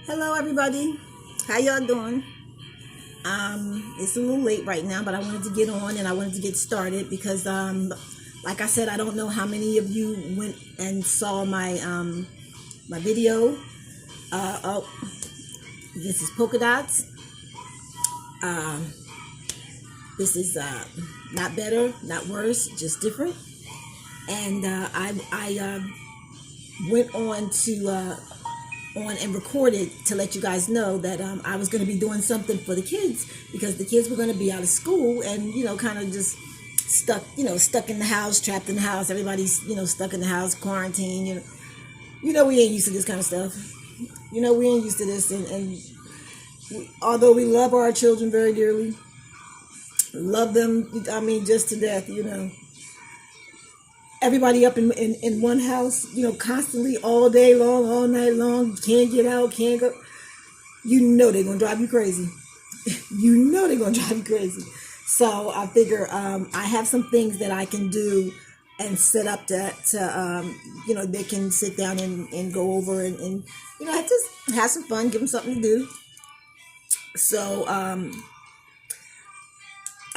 Hello, everybody. How y'all doing? It's a little late right now, but I wanted to get on and I wanted to get started because, like I said, I don't know how many of you went and saw my video. Oh, this is polka dots. Um, this is not better, not worse, just different. And I went on and recorded to let you guys know that I was going to be doing something for the kids because the kids were going to be out of school and kind of just stuck in the house, trapped in the house. Everybody's stuck in the house, quarantine. We ain't used to this kind of stuff. We ain't used to this, and although we love our children very dearly, love them, I mean, just to death. Everybody up in one house, constantly all day long, all night long, can't get out, can't go. They're gonna drive you crazy. They're gonna drive you crazy. So I figure I have some things that I can do and set up to they can sit down and go over and just have some fun, give them something to do. So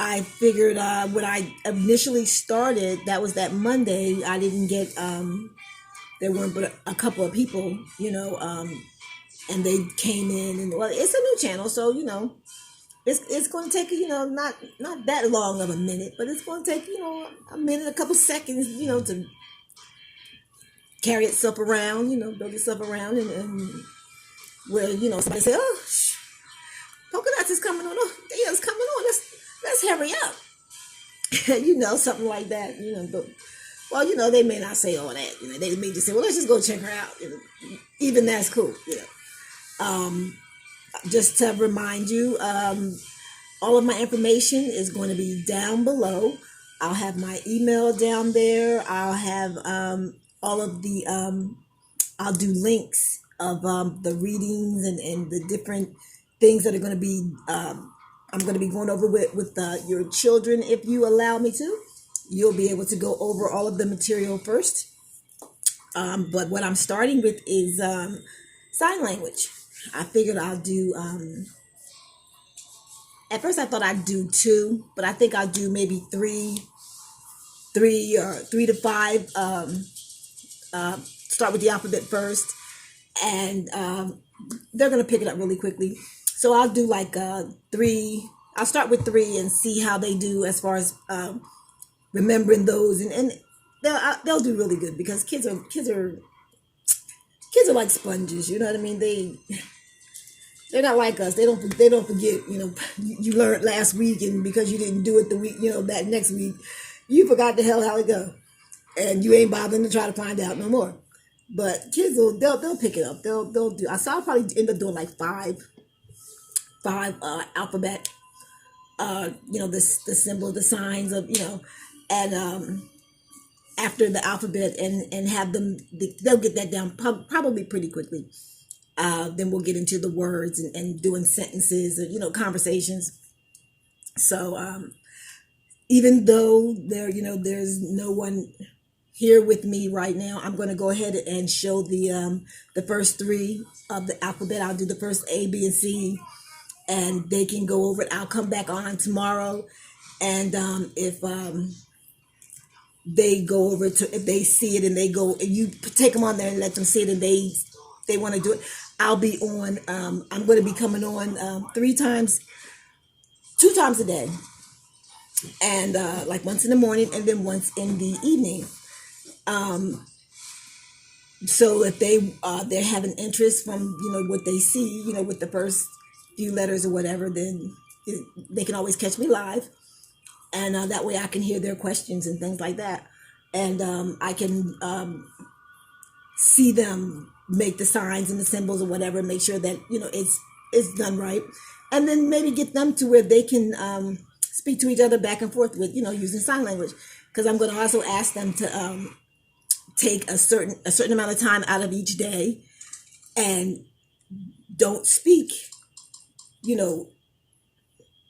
I figured when I initially started, that was that Monday. I didn't get there weren't but a couple of people, and they came in, and well, it's a new channel, so it's going to take not that long of a minute, but it's going to take a minute, a couple seconds, to carry itself around, build itself around, and where somebody say, oh, polka dots is coming on, oh, it's coming on, let's hurry up. Something like that. Well, they may not say all that. They may just say, well, let's just go check her out. Even that's cool. Just to remind you, all of my information is going to be down below. I'll have my email down there. I'll have all of the, I'll do links of the readings and the different things that are going to be, I'm going to be going over with your children. If you allow me to, you'll be able to go over all of the material first. But what I'm starting with is sign language. I figured I'll do, at first I thought I'd do two, but I think I'll do maybe three or 3 to 5. Start with the alphabet first, and they're going to pick it up really quickly. So I'll do like 3. I'll start with 3 and see how they do as far as remembering those, and they'll do really good because kids are like sponges. You know what I mean? They're not like us. They don't forget. You learned last week, and because you didn't do it the week, that next week, you forgot the hell how it go, and you ain't bothering to try to find out no more. But kids they'll pick it up. They'll do. I'll probably end up doing like five alphabet. The symbol, the signs of and after the alphabet and have them. They'll get that down probably pretty quickly. Then we'll get into the words and doing sentences or conversations. So even though there's no one here with me right now, I'm going to go ahead and show the first 3 of the alphabet. I'll do the first A, B, and C, and they can go over it. I'll come back on tomorrow, and if they go over to, if they see it and they go, you take them on there and let them see it, and they want to do it, I'll be on. I'm going to be coming on 2 times a day, and like once in the morning and then once in the evening. So if they have an interest from what they see, with the first few letters or whatever, then they can always catch me live, and that way I can hear their questions and things like that, and I can see them make the signs and the symbols or whatever, make sure that it's done right, and then maybe get them to where they can speak to each other back and forth with using sign language, because I'm going to also ask them to take a certain amount of time out of each day and don't speak,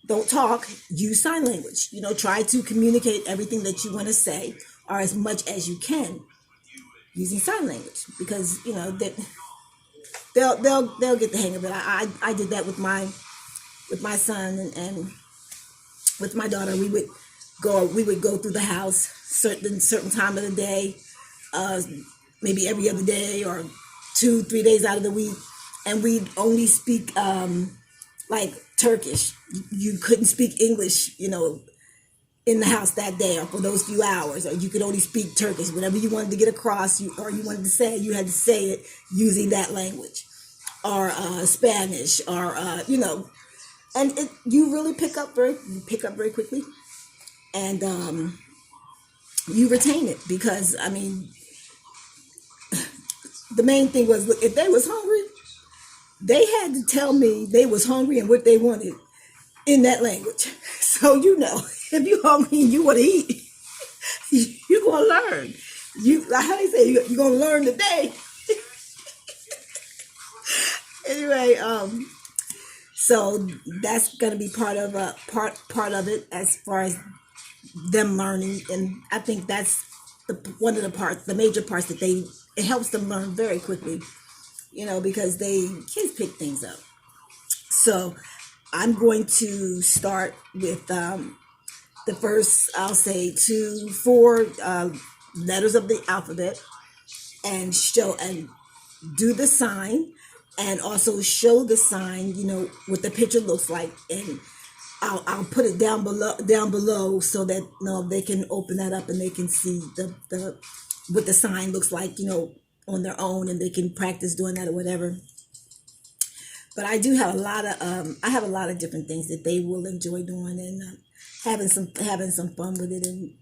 don't talk, use sign language. Try to communicate everything that you want to say, or as much as you can, using sign language, because that they'll get the hang of it. I did that with my son and with my daughter. We would go through the house certain time of the day, uh, maybe every other day or 2 3 days out of the week, and we'd only speak like Turkish. You couldn't speak English, in the house that day or for those few hours, or you could only speak Turkish. Whatever you wanted to get across, or you wanted to say, you had to say it using that language, or Spanish, or and you really pick up very quickly, and you retain it because I mean, the main thing was if they was hungry, they had to tell me they was hungry and what they wanted in that language. So if you hungry and you want to eat, you gonna learn. How they say, you gonna learn today. Anyway, so that's gonna be part of it as far as them learning, and I think that's one of the major parts that it helps them learn very quickly, because kids pick things up. So I'm going to start with the first, I'll say 4 letters of the alphabet, and do the sign, and also show the sign, what the picture looks like, and I'll put it down below so that they can open that up and they can see the what the sign looks like, on their own, and they can practice doing that or whatever. But I do have I have a lot of different things that they will enjoy doing, and having some fun with it, and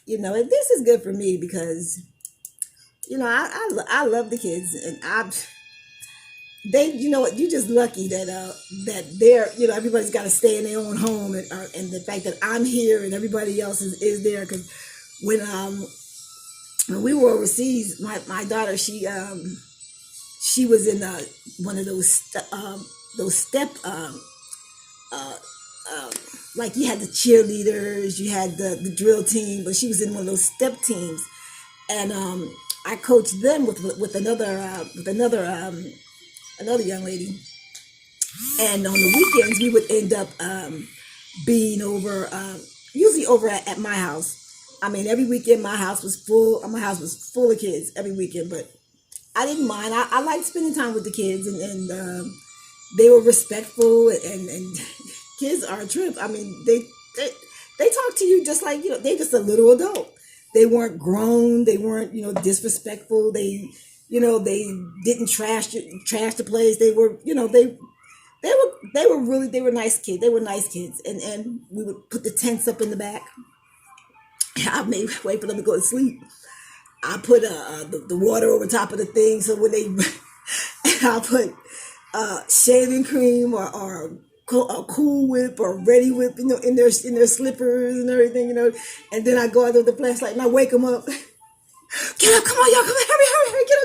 this is good for me because I love the kids, and you're just lucky that they're everybody's got to stay in their own home, and the fact that I'm here and everybody else is there, because when we were overseas, my daughter, she was in one of those step like you had the cheerleaders, you had the drill team, but she was in one of those step teams, and I coached them with another young lady, and on the weekends we would end up being over, usually over at my house. I mean, every weekend my house was full of kids every weekend, but I didn't mind. I liked spending time with the kids, and they were respectful, and kids are a trip. I mean, they talk to you just like, they just a little adult. They weren't grown. They weren't, disrespectful. They didn't trash the place. They were, they were nice kids. They were nice kids, and we would put the tents up in the back. I made wait for them to go to sleep. I put the water over top of the thing, so when I put shaving cream or a Cool Whip or Ready Whip, in their slippers and everything, and then I go out there with the flashlight and I wake them up. Get up, come on, y'all, come on, hurry, get up.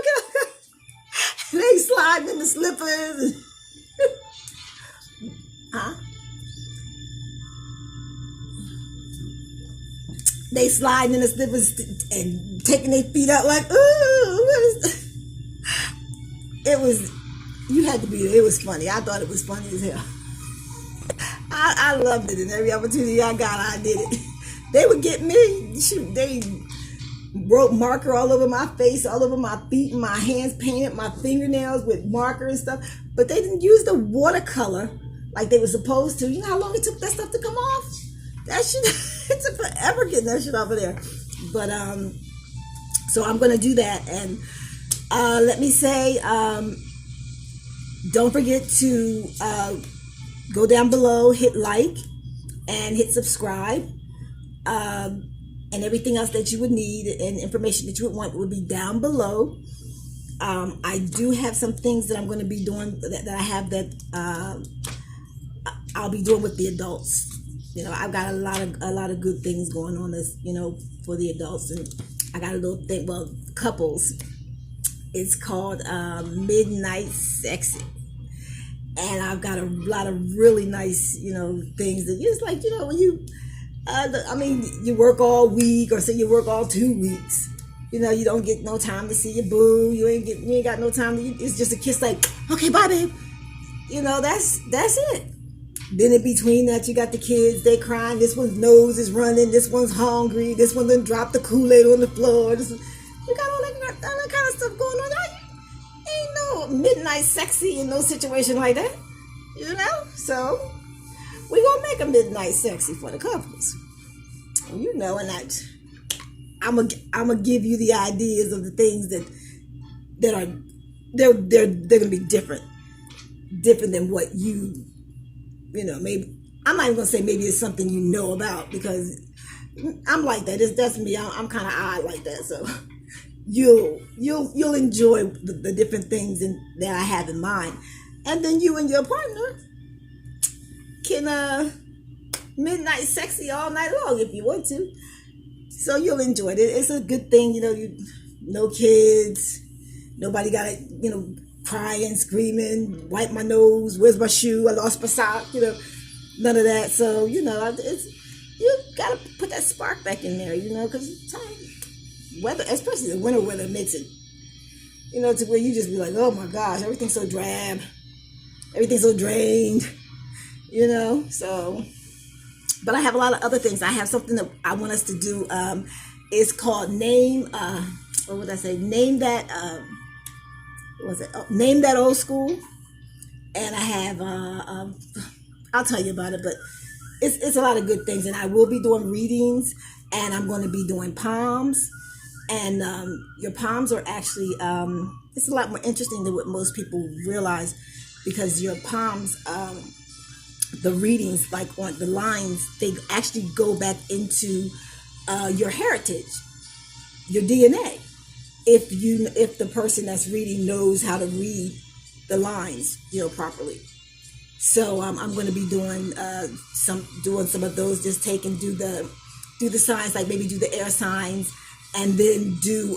And they sliding in the slippers. Huh? They sliding in the slippers and taking their feet out like, ooh, you had to be there. It was funny. I thought it was funny as hell. I loved it, and every opportunity I got, I did it. They would get me. Shoot, they wrote marker all over my face, all over my feet, and my hands painted my fingernails with marker and stuff. But they didn't use the watercolor like they were supposed to. You know how long it took that stuff to come off? That shit, it took forever getting that shit off of there. But so I'm gonna do that, and let me say, don't forget to go down below, hit like, and hit subscribe. And everything else that you would need and information that you would want would be down below. I do have some things that I'm going to be doing that I have that I'll be doing with the adults. I've got a lot of good things going on this, for the adults, and I got a little thing. Well, couples. It's called Midnight Sexy. And I've got a lot of really nice, things that it's like, when you, you work all week, or say you work all 2 weeks, You know, you don't get no time to see your boo. You ain't got no time to. It's just a kiss, like, okay, bye, babe. You know, that's it. Then in between that, you got the kids. They crying. This one's nose is running. This one's hungry. This one done dropped the Kool-Aid on the floor. You got all that kind of stuff going on. Ain't no midnight sexy in no situation like that. You know, so we gonna make a midnight sexy for the couples. You know, and I'm gonna give you the ideas of the things that are they're gonna be different than what you know. Maybe I'm not even gonna say maybe it's something you know about, because I'm like that. That's me. I'm kind of odd like that. So you'll enjoy the different things that I have in mind, and then you and your partner can midnight sexy all night long if you want to. So you'll enjoy it. It's a good thing, you know. No kids, nobody got to, you know, crying, screaming, wipe my nose, where's my shoe, I lost my sock, you know, none of that. So, you know, you got to put that spark back in there, you know, because weather, especially the winter weather, makes it, you know, to where you just be like, oh my gosh, everything's so drab, everything's so drained, you know. So, but I have a lot of other things. I have something that I want us to do. It's called Name That. What was it? Oh, Name That Old School. And I have I'll tell you about it, but it's a lot of good things. And I will be doing readings, and I'm going to be doing palms. And your palms are actually it's a lot more interesting than what most people realize, because your palms, the readings, like on the lines, they actually go back into your heritage, your DNA. If the person that's reading knows how to read the lines, you know, properly. So I'm going to be doing some of those. Just do the signs, like maybe do the air signs, and then do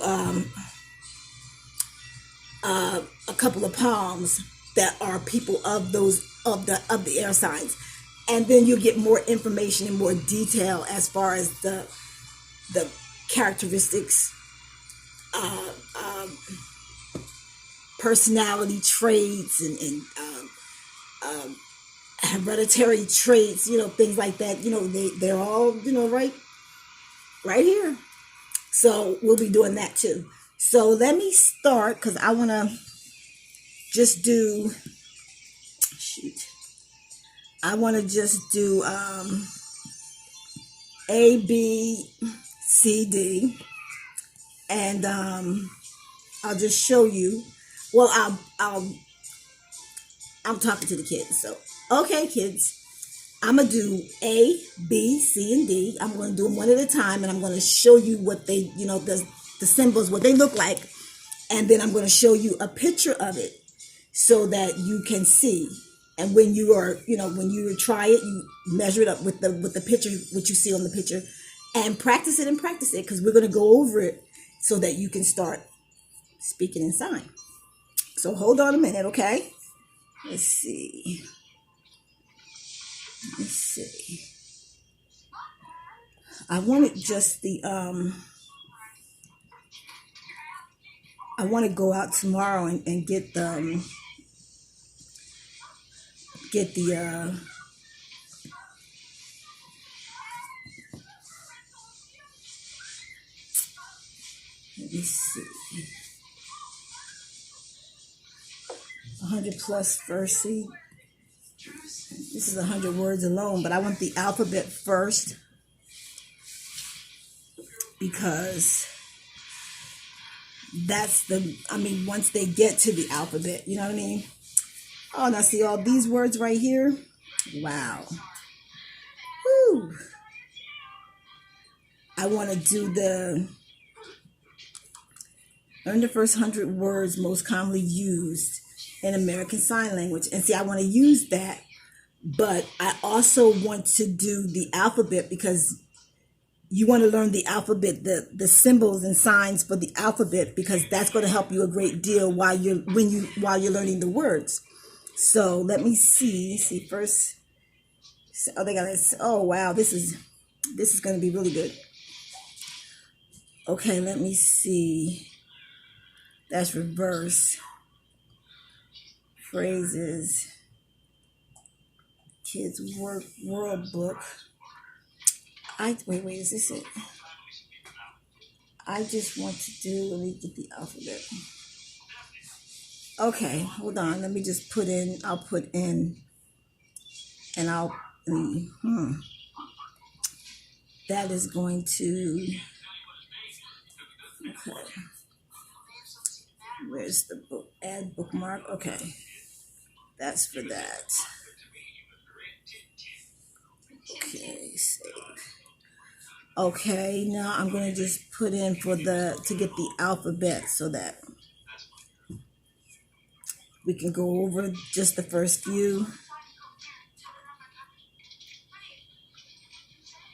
a couple of palms that are people of those of the air signs, and then you get more information and more detail as far as the characteristics, personality traits, and hereditary traits, you know, things like that. You know, they're all, you know, right here. So we'll be doing that too. So let me start, because I want to just do, I want to just do A, B, C, D, and I'll just show you. Well, I'm talking to the kids. So, okay, kids, I'm going to do A, B, C, and D. I'm going to do them one at a time, and I'm going to show you what they, you know, the symbols, what they look like. And then I'm going to show you a picture of it so that you can see. And when you are, you know, when you try it, you measure it up with the picture, what you see on the picture, and practice it, because we're going to go over it so that you can start speaking in sign. So hold on a minute, okay? Let's see. I wanted just I want to go out tomorrow and get the let me see, 100 plus verse. This is 100 words alone, but I want the alphabet first, because that's once they get to the alphabet, you know what I mean? Oh, now see all these words right here? Wow. Woo. I want to do learn the first 100 words most commonly used in American Sign Language. And see, I want to use that, but I also want to do the alphabet, because you want to learn the alphabet, the symbols and signs for the alphabet, because that's going to help you a great deal while you're learning the words. So let me see first. Oh, they got this. Oh, wow, this is going to be really good. Okay, let me see. That's reverse. Phrases. Kids world book. Wait, is this it? I just want to do, let me get the alphabet. Okay, hold on. Let me just I'll put in, and that is going to, okay. Where's the book? Add bookmark. Okay, that's for that. Okay, save. Okay, now I'm going to just put in to get the alphabet so that we can go over just the first few.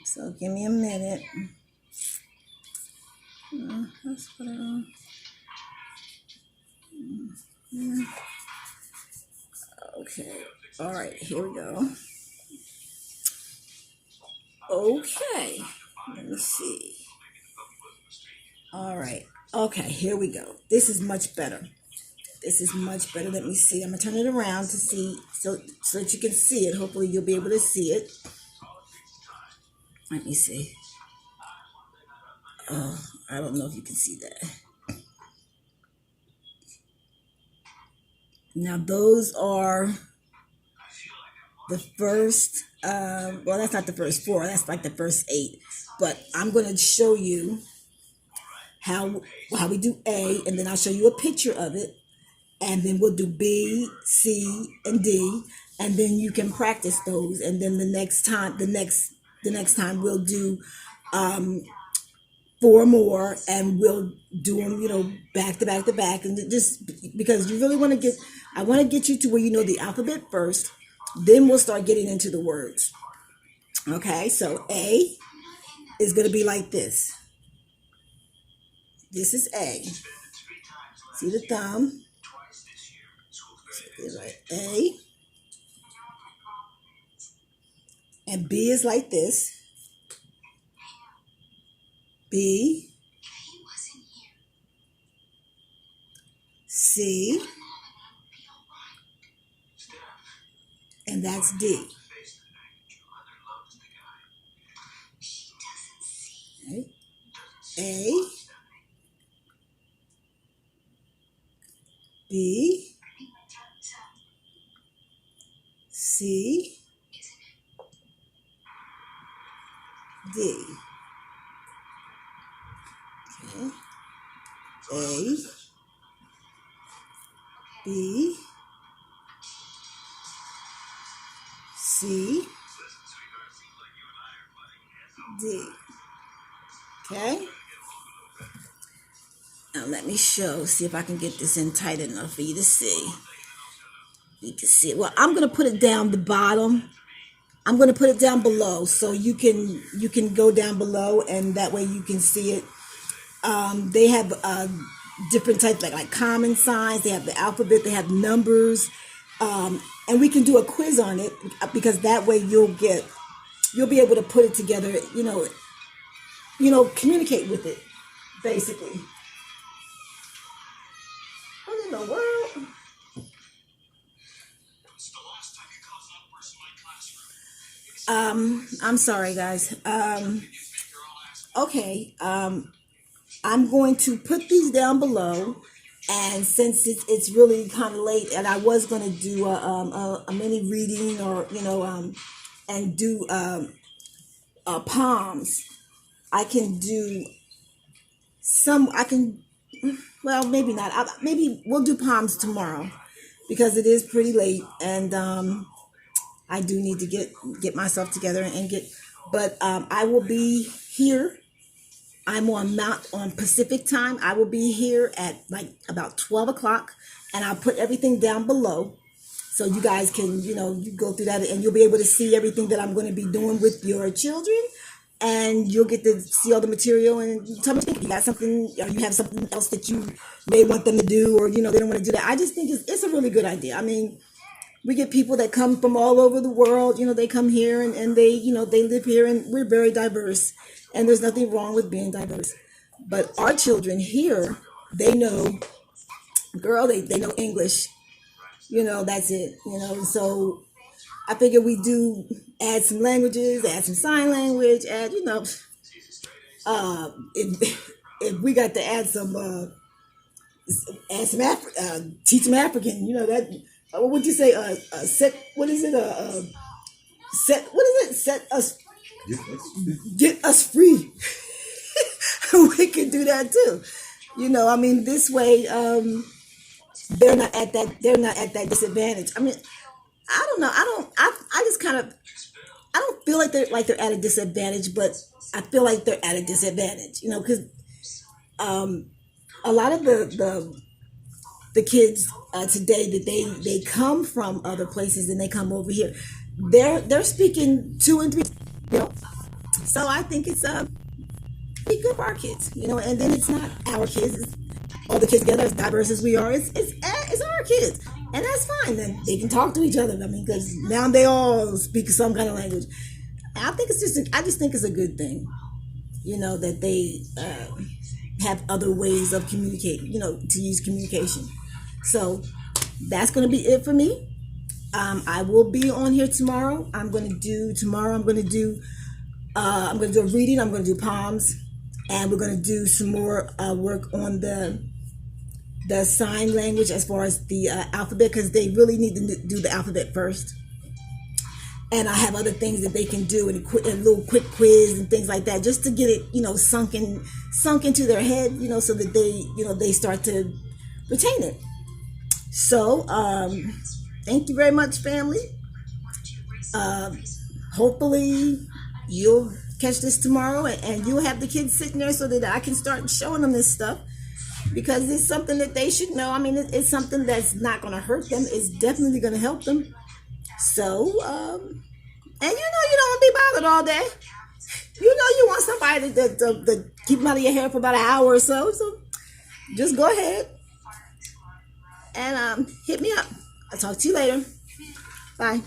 So give me a minute. That's what okay. All right, here we go. Okay, let me see. All right. Okay, here we go. This is much better. Let me see. I'm gonna turn it around to see so that you can see it. Hopefully you'll be able to see it. Let me see. Oh, I don't know if you can see that. Now those are the first, well, that's not the first 4, that's like the first 8. But I'm going to show you how we do A, and then I'll show you a picture of it, and then we'll do B, C, and D, and then you can practice those. And then the next time we'll do 4 more, and we'll do them, back to back to back, and just because you really I want to get you to where you know the alphabet first, then we'll start getting into the words. Okay, so A is going to be like this. This is A. See the thumb? A. And B is like this. B. C. And that's D. Okay. A. B. C. D. Okay. A. B. C. D. Okay. Now let me see if I can get this in tight enough for you to see. You can see it. Well, I'm going to put it down the bottom. I'm going to put it down below so you can go down below, and that way you can see it. They have different types, like common signs. They have the alphabet. They have numbers, and we can do a quiz on it, because that way you'll be able to put it together. Communicate with it, basically. What in the world? I'm sorry, guys. Okay. I'm going to put these down below, and since it's really kind of late, and I was going to do a mini reading, or and do poems. I can do some. Well, maybe not. Maybe we'll do poems tomorrow, because it is pretty late, and I do need to get myself together and get. But I will be here. I'm on Pacific time. I will be here at like about 12 o'clock, and I'll put everything down below, so you guys can, you go through that, and you'll be able to see everything that I'm going to be doing with your children, and you'll get to see all the material. And tell me if you got something, or you have something else that you may want them to do, or they don't want to do that. I just think it's a really good idea. I mean, we get people that come from all over the world. They come here, and they they live here, and we're very diverse, and there's nothing wrong with being diverse. But our children here, they know, girl, they know English. That's it. So I figure we do add some languages, add some sign language, if we got to add some teach some African, that, what would you say, set, what is it, set, what is it, set us, get us free. We can do that too. I mean, this way, they're not at that disadvantage. I mean, I don't know. I just kind of, I don't feel like they're at a disadvantage, but I feel like they're at a disadvantage, because a lot of the kids today, that they come from other places and they come over here, they're speaking two and three, you know. So I think it's be good for our kids, and then it's not our kids. It's all the kids together, as diverse as we are. It's our kids, and that's fine. Then they can talk to each other. I mean, because now they all speak some kind of language. I think I just think it's a good thing, that they have other ways of communicating, to use communication. So that's going to be it for me. I will be on here tomorrow. I'm going to do a reading. I'm going to do poems, and we're going to do some more work on the sign language as far as the alphabet, because they really need to do the alphabet first. And I have other things that they can do, and a little quick quiz and things like that, just to get it, sunk into their head, so that they start to retain it. So, thank you very much, family. Hopefully you'll catch this tomorrow, and you'll have the kids sitting there so that I can start showing them this stuff, because it's something that they should know. I mean, it's something that's not going to hurt them. It's definitely going to help them. So, and you don't want to be bothered all day. You want somebody to keep them out of your hair for about an hour or so. So just go ahead and hit me up. I'll talk to you later. Bye.